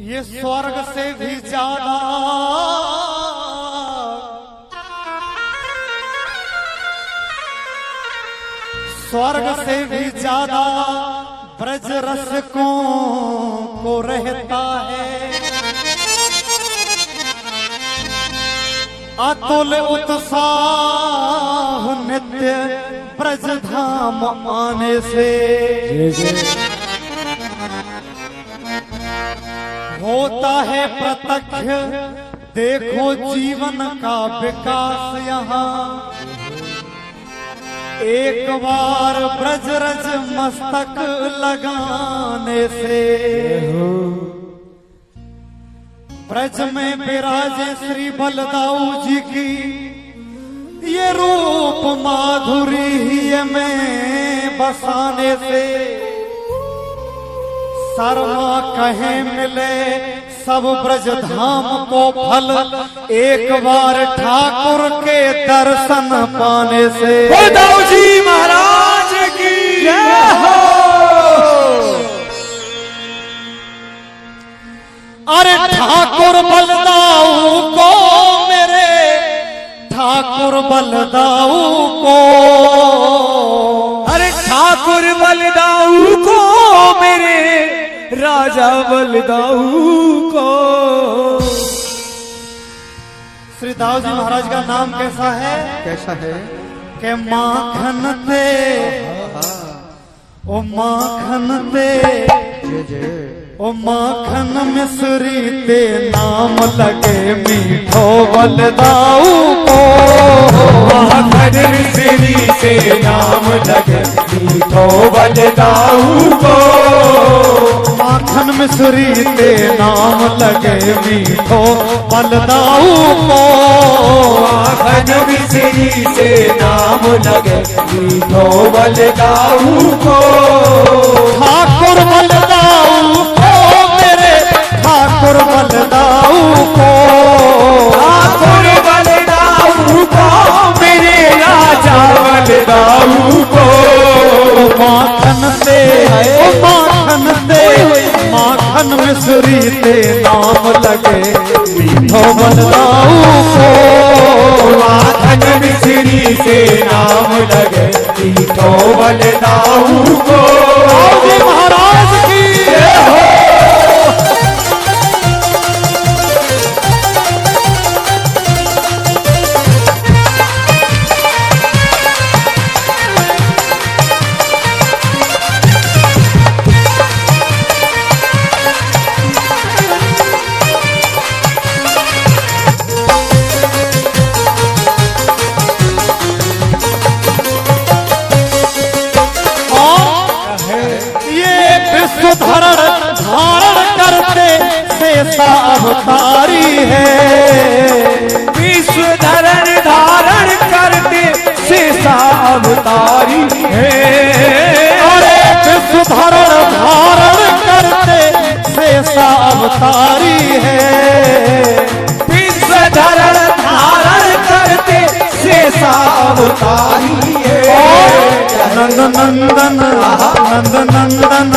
ये स्वर्ग से भी ज्यादा स्वर्ग से भी ज्यादा ब्रज रसिकों को रहता है। अतुल उत्साह नित्य ब्रज धाम आने से होता है प्रत्यक्ष। देखो जीवन का विकास यहाँ एक बार ब्रज रज मस्तक लगाने से। ब्रज में विराजे श्री बलदाऊ जी की ये रूप माधुरी में बसाने से। शर्मा कहे मिले सब ब्रज धाम को फल एक बार ठाकुर के दर्शन पाने से। बलदाऊ जी महाराज की जय हो। अरे ठाकुर बलदाऊ को मेरे ठाकुर बलदाऊ को। अरे ठाकुर बलदाऊ को मेरे राजा बलदाऊ को। श्री दाऊ जी महाराज का नाम कैसा है? कैसा है? के माखन दे ओ माखन दे ओ माखन मिश्री ते नाम लगे मीठो बलदाऊ को। माखन मिश्री से नाम लगे मीठो बलदाऊ को। माखन मिश्री ते नाम लगे मीठो बलदाऊ को। माखन मिश्री से नाम लगे मीठो बलदाऊ को। ठाकुर बलदाऊ को मेरे ठाकुर बलदाऊ को। ठाकुर बलदाऊ को मेरे राजा बलदाऊ को। माखन दे ओ माखन दे माखन मिश्री ते नाम लगे मीठो बलदाऊ को। माखन मिश्री से नाम लगे मीठो बलदाऊ को। महाराज की जय हो। धारण करते शेषा अवतारी है। विश्व धरण धारण करते शेषा अवतारी है। अरे विश्व धरण धारण करते शेषा अवतारी है। विश्व धरण धारण करते शेषा अवतारी है। नंद नंदन नंद नंदन नंद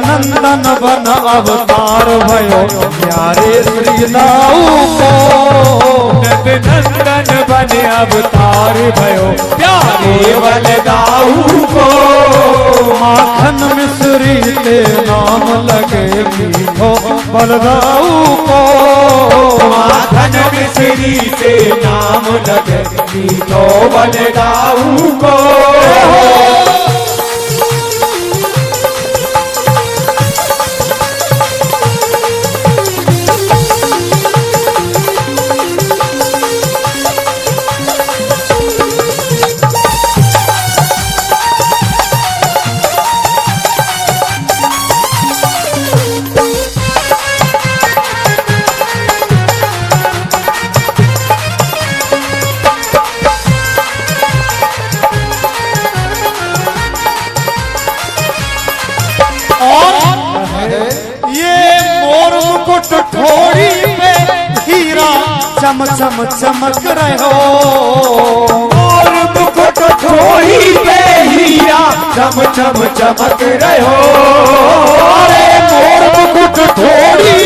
नंदन बन अवतार भयो प्यारे श्री दाऊ को। नंद नंदन बन अवतार भयो प्यारे बलदाऊ को। माखन मिश्री ते नाम लगे मीठो बलदाऊ को। माखन मिश्री से नाम लगे मीठो बलदाऊ को। ठोड़ी में हीरा चम चम चमक रहे हो। और मुकुट ठोड़ी पे हीरा चम चम चमक रहे हो। अरे मोर मुकुट ठोड़ी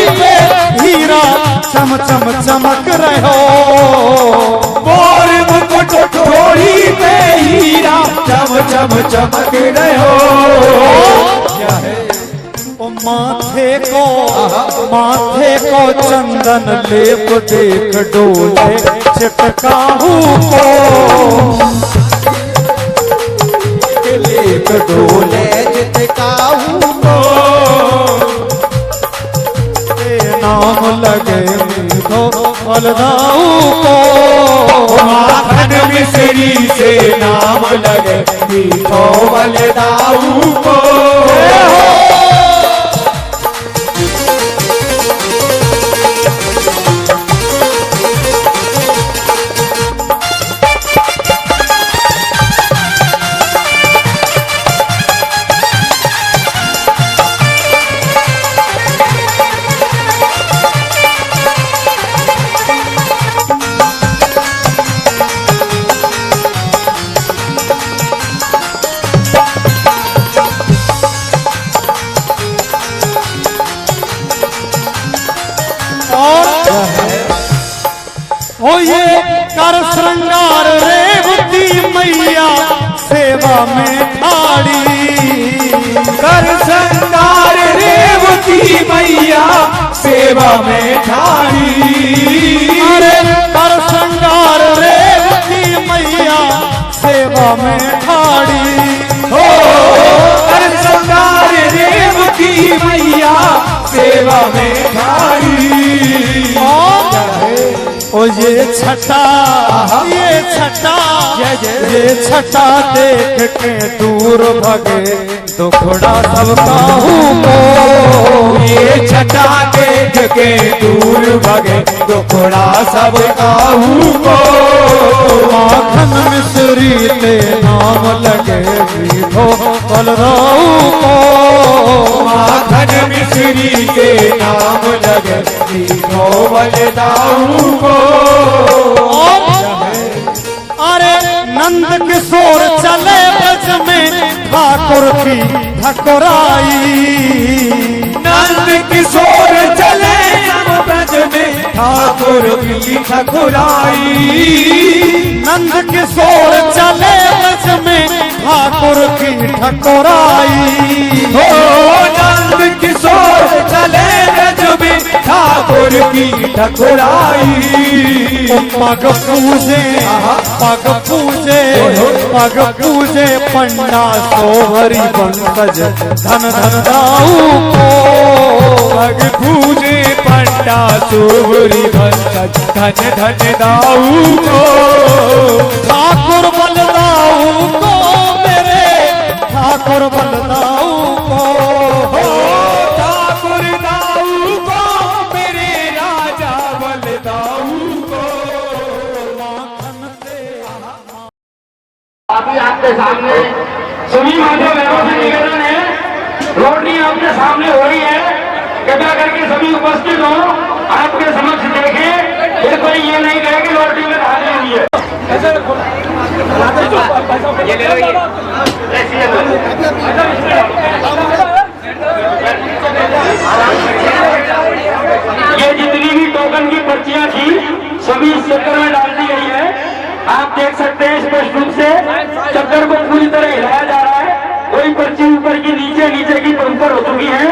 चम चम चमक रहो। मोर मुकुट ठोड़ी पे हीरा चम चम चमक रहो। क्या है? ओ माथे को चंदन लेप देख डोले चितकाहू को। लेप डोले चितकाहू को। नाम लगे मीठो बलदाऊ को। माखन मिश्री से नाम लगे मीठो बलदाऊ को। ओ ये कर श्रृंगार रेवती मैया सेवा में ठाड़ी। कर श्रृंगार रेवती मैया सेवा में ठाड़ी। अरे कर श्रृंगार रेवती मैया सेवा में ठाड़ी। हो कर श्रृंगार रेवती मैया सेवा में ठाड़ी। ओ ये छटा देख के दूर भगे दुखड़ा सब काहू को। ये छटा देख के दूर भगे दुखड़ा सब काहू को। माखन मिश्री ते नाम लगे मीठो बलदाऊ को। माखन मिश्री के नाम लगे मीठो बलदाऊ को। अरे नंद किशोर चले ब्रज में ठाकुर की ठकुराई। नंद किशोर चले ब्रज में ठाकुर की ठकुराई। नंद किशोर चले ब्रज में ठाकुर की ठकुराई। हो नंद किशोर चले ब्रज में ठाकुर की ठकुराई। पग पूजे पंडा सोहरी पंकज धन धन दाऊ को। पग पूजे पंडा सोहरी पंकज धन धन दाऊ को। ठाकुर बलदाऊ को मेरे ठाकुर बलदाऊ को। ठाकुर दाऊ को मेरे राजा बलदाऊ को। अभी आपके सामने सभी माता बहनों से निवेदन है, रोटी आपके सामने हो रही है, कृपया करके सभी उपस्थित हो, आपके समक्ष देखें। ये कोई ये नहीं कहे कि रोटी में धारी हुई है। ये ले लो, ये जितनी भी टोकन की पर्चियां थी सभी इस चक्कर में डाल दी गई है। आप देख सकते हैं स्पष्ट रूप से चक्कर को पूरी तरह हिलाया जा रहा है। कोई पर्ची ऊपर की नीचे, नीचे की ऊपर हो चुकी है।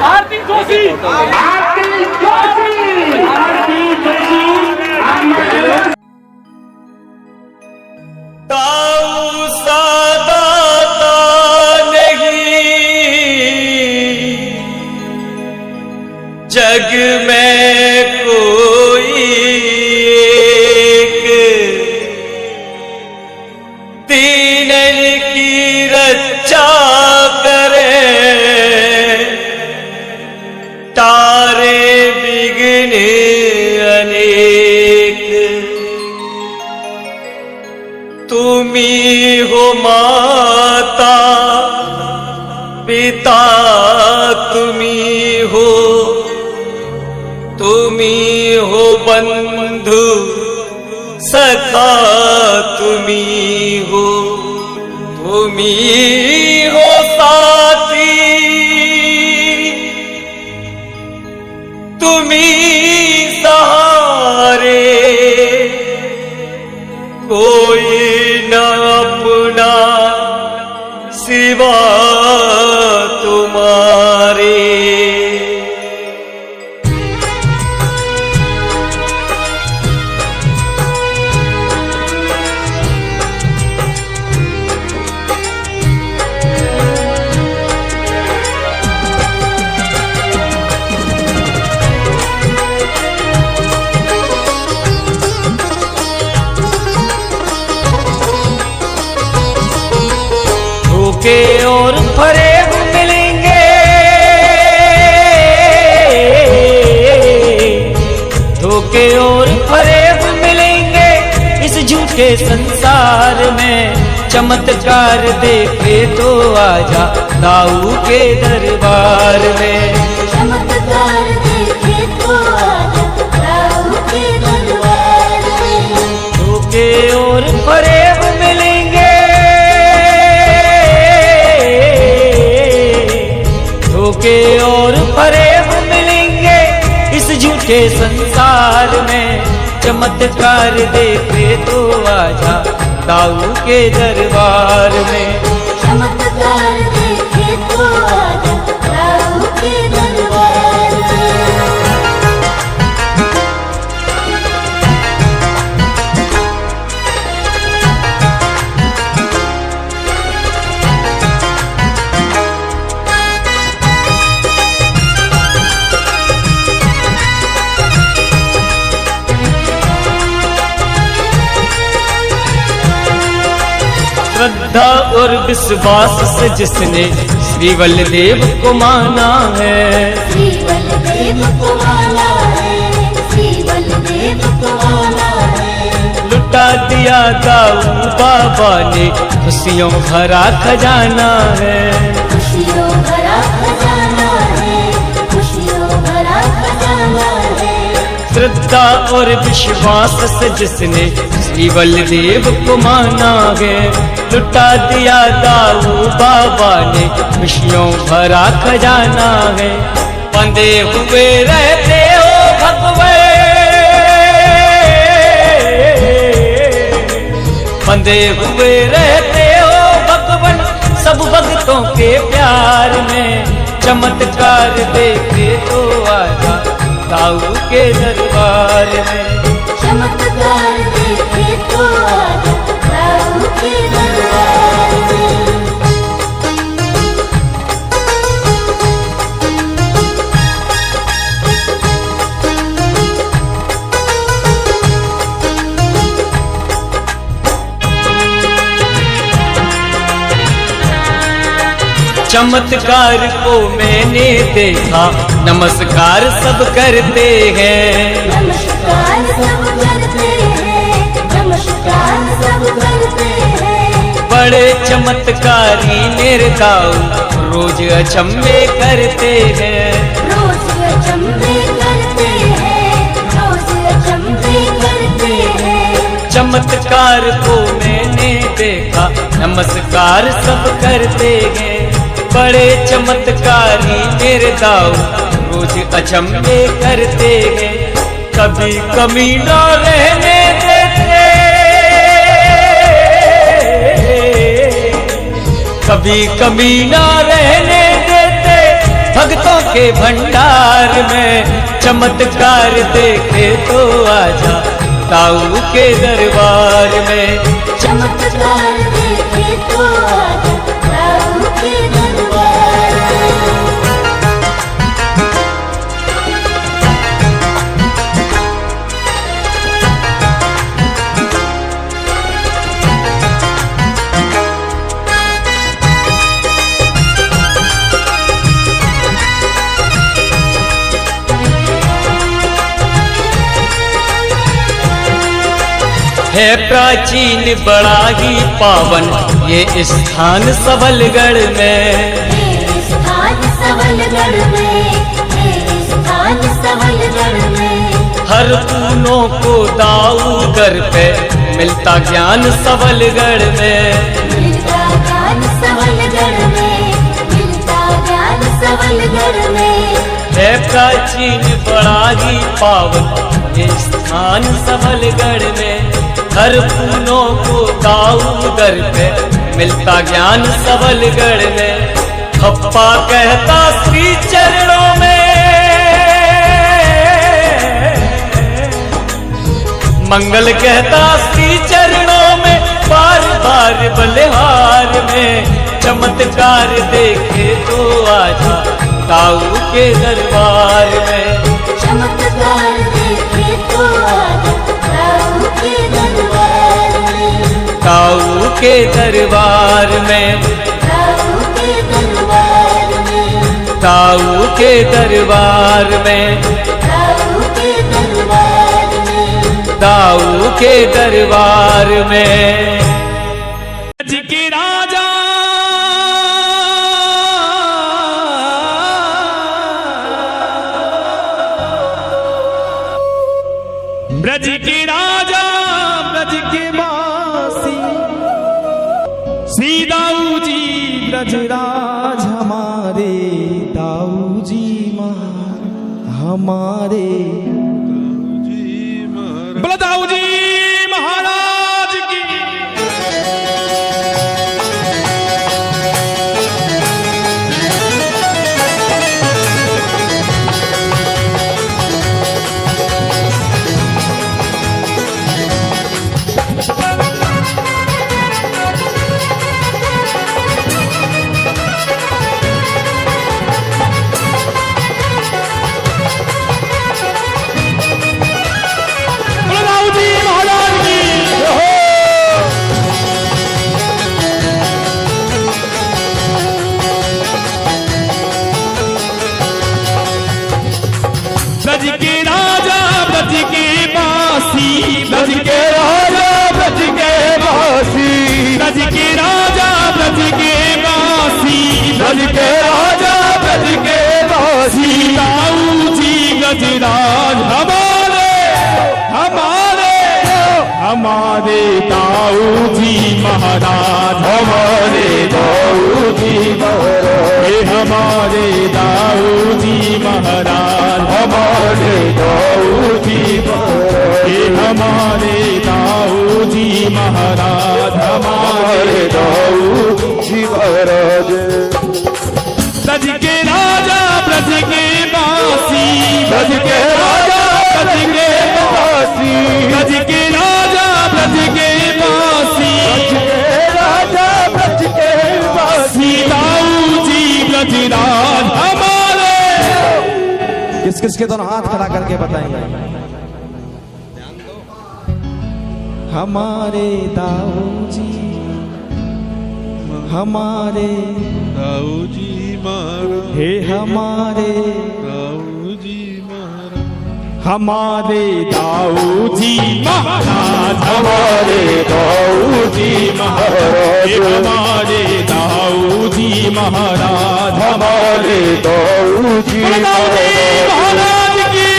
आरती जोशी, आरती जोशी, आरती जोशी। ताऊ सादा नहीं जग में कोई एक, तीनन की रक्षा करे तारे बिगने अनेक। तुम्ही हो माता पिता तुम्ही हो, तुम्ही हो बंधु सखा तुम्ही हो। तुम्ही हो साथी, तुम्ही सहारे, कोई न अपना सिवा तुम्हारे। धोखे और फरेब मिलेंगे, धोखे और फरेब मिलेंगे इस झूठे संसार में। चमत्कार देखे तो आजा दाऊ के दरबार में। चमत्कार देखे तो आजा दाऊ के दरबार में। धोखे और फरेब मिलेंगे, धोखे और फरेब मिलेंगे इस झूठे संसार में। चमत्कार देखे तो आजा दाऊ के दरबार में। चमत्कार देखे तो आजा दाऊ के दरबार में। श्रद्धा और विश्वास से जिसने श्री बलदेव को माना है, श्री बलदेव को माना है, श्री बलदेव को माना है। लुटा दिया दाऊ बाबा ने खुशियों भरा खजाना है। खुशियों भरा खजाना है, खुशियों भरा खजाना है। श्रद्धा और विश्वास से जिसने श्री बलदेव को माना है, लुटा दिया दाऊ बाबा ने खुशियों भरा खजाना है। बंधे हुए रहते हो भगवे, बंधे हुए रहते हो भगवन सब भक्तों के प्यार में। चमत्कार देखे तो आजा दाऊ के दरबार में। चमत्कार देखे तो आजा दाऊ के दरबार में। चमत्कार को मैंने देखा, नमस्कार सब करते हैं। नमस्कार सब करते हैं, नमस्कार सब करते हैं। बड़े चमत्कारी मेरे दाऊ रोज अचंभे करते हैं। रोज अचंभे करते हैं, रोज अचंभे करते हैं। चमत्कार को मैंने देखा, नमस्कार सब करते हैं। बड़े चमत्कारी मेरे दाऊ रोज अचंभे करते हैं। कभी कमी न रहने देते, कभी कमी न रहने देते भक्तों के भंडार में। चमत्कार देखे तो आजा दाऊ के दरबार में। चमत्कार देखे तो आजा दाऊ के दरबार में। है प्राचीन बड़ा ही पावन ये स्थान सबलगढ़ में। ये स्थान सबलगढ़ में, ये स्थान सबलगढ़ में। हर पूनों को दाऊ घर पे मिलता ज्ञान सबलगढ़ में। मिलता ज्ञान सबलगढ़ में है प्राचीन बड़ा ही पावन ये स्थान सबलगढ़ में। हर फूलों को दाऊ दर पे मिलता ज्ञान सबलगढ़ में। खप्पा कहता श्री चरणों में, मंगल कहता श्री चरणों में। बार बार बलिहार में चमत्कार देखे तो आजा ताऊ के दरबार में। चमत्कार देखे तो आजा ताऊ के दरबार में। ताऊ के दरबार में। ताऊ के दरबार में। ताऊ के दरबार में। ताऊ के दरबार में। ताऊ के दरबार में। ब्रज के राजा ब्रज के राजा ब्रज के वासी श्री दाऊ जी ब्रजराज हमारे दाऊ जी हमारे बोलो दाऊ जी महाराज की। ब्रज के राजा ब्रज के वासी ब्रज के राजा ब्रज के वासी ब्रज के राजा ब्रज के वासी ब्रज के राजा ब्रज के वासी दाऊ जी ब्रजराज हमारे हमारे हमारे दाऊ जी महाराज हमारे दाऊ जी महाराज हमारे दाऊ जी महाराज हमारे दाऊ जी महाराज हमारे दाऊ जी महाराज हमारे दाऊ जी महाराज। ब्रज के राजा ब्रज के वासी ब्रज के राजा ब्रज के वासी ब्रज के राजा ब्रज के वासी राजा ब्रज के वासी दाऊ जी ब्रजराज हमारे। किस किस के दोनों हाथ खड़ा करके बताएंगे। हमारे दाऊ जी हमारे दाऊ जी महाराज हे हमारे दाऊ जी महाराज हमारे दाऊ जी महाराज हमारे दाऊ जी महाराज हमारे दाऊ जी महाराज हमारे दाऊ जी महाराज की।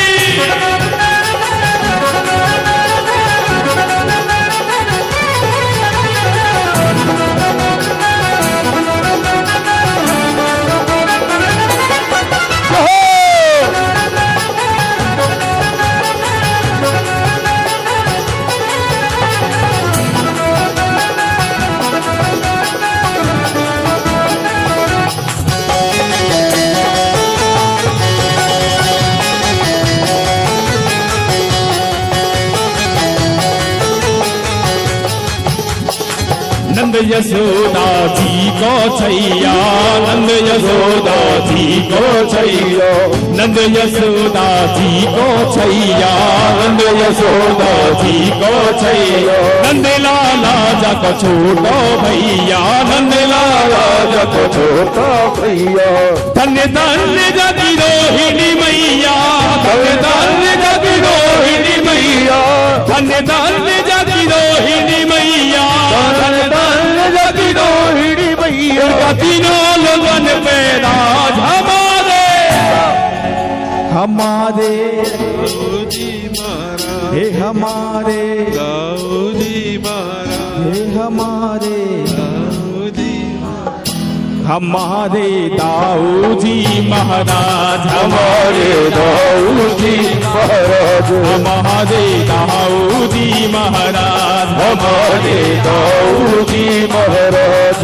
नंद यशोदा जी को छैया नंद यशोदा जी को छैया नंद यशोदा जी को छैया नंद यशोदा जी को छैया नंद लाला जा को छोटो भैया नंद लाला जा को छोटो भैया धन्य धन्य जगी रोहिणी मैया धन्य धन्य जगी रोहिणी मैया धन्य धन्य जगी रोहिणी मैया धन्य धन्य जगी रोहिणी मैया तीनों लोगन पे राज हमारे हमारे दाऊ जी महाराज हे हमारे दाऊ जी महाराज हे हमारे दाऊ जी हमारे दाऊ जी महाराज, हमारे दाऊ जी महाराज, हमारे दाऊ जी महाराज, हमारे दाऊ जी महाराज।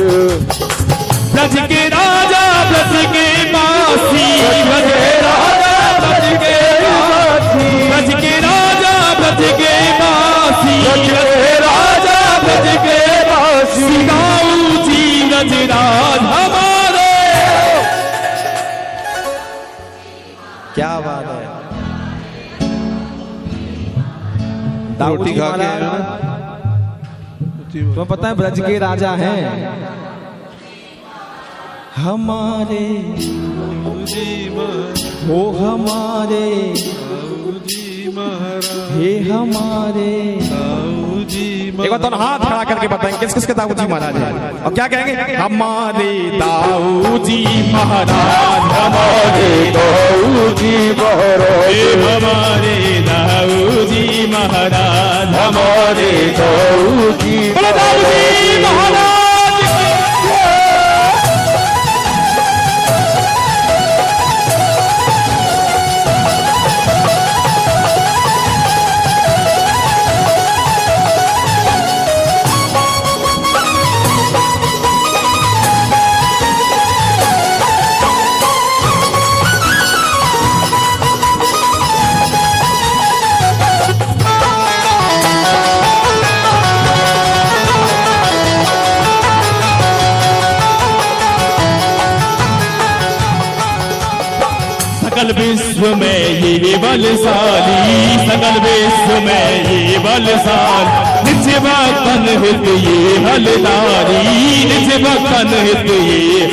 ब्रज के राजा ब्रज के वासी, ब्रज के राजा ब्रज के वासी, ब्रज के राजा ब्रज के वासी, ब्रज के राजा ब्रज के वासी। दाऊ जी ब्रजराज हमारे। क्या बात है। रोटी खा के आए ना? तुम्हें पता है ब्रज के राजा हैं हमारे, जी महाराज, वो हमारे, दाऊ जी महाराज, हे हमारे। दाऊ जी एक बार दोनों हाथ खड़ा करके बताएंगे किस किसके दाऊ जी महाराज हैं और क्या कहेंगे। हमारे दाऊ जी महाराज, हमारे दाऊ जी महाराज, हमारे दाऊ जी महाराज, हमारे दाऊ जी महाराज। सकल विश्व में ये बलशाली, सकल विश्व में ये बलशाल, निज भक्तन हित ये हलदारी, निज भक्तन हित ये।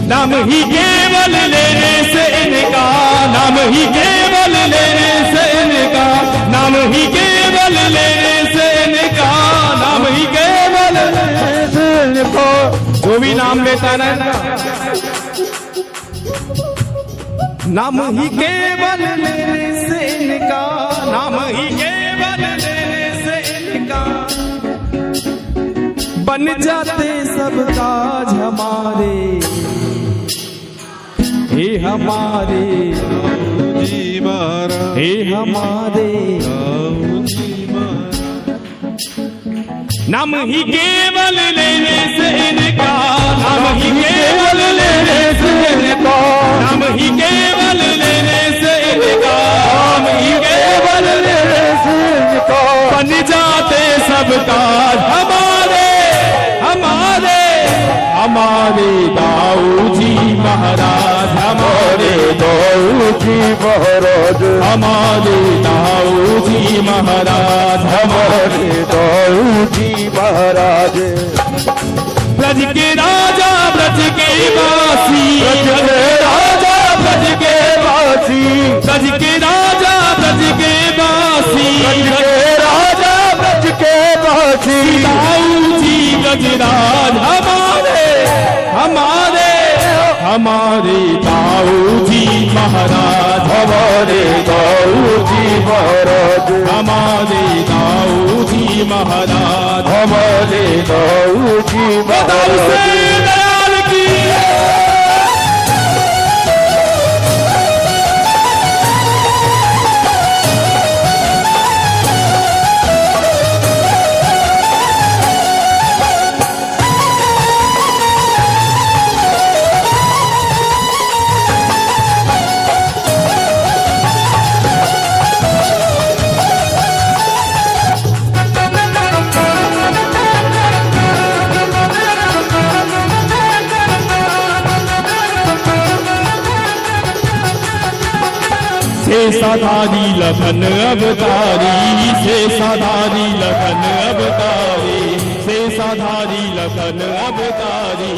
नाम ही केवल लेने से इनका, नाम ही केवल लेने से इनका, नाम ही केवल लेने से इनका, नाम ही केवल लेने से इनका। जो भी नाम लेता है ना, नाम ही केवल लेने से इनका, नाम ही केवल लेने से इनका, बन जाते सब काज हमारे, हे हमारे, दाऊ जी महाराज, हे हमारे। दाऊ जी महाराज, नाम ही केवल लेने से इनका, नाम ही केवल लेने से इनका, नाम ही केवल लेने से इनका, नाम ही केवल लेने से इनका, बन जाते सब काज हमारे, हमारे, हमारे दाऊ जी महाराज, हमारे दाऊ जी महाराज, हमारे दाऊ जी महाराज, हमारे दाऊ जी महाराज। ब्रज के राजा ब्रज के वासी, ब्रज के राजा ब्रज के वासी, ब्रज के राजा ब्रज के वासी, ब्रज के राजा ब्रज के वासी। दाऊ जी ब्रजराज हमारे, हमारे, हमारे दाऊ जी महाराज, हमारे दाऊ जी महाराज, हमारे दाऊ जी महाराज, हमारे दाऊ जी दाऊ से महाराज। दयाल की। शेषाधारी लखन अवतारी, शेषाधारी लखन अवतारी, शेषाधारी लखन अवतारी।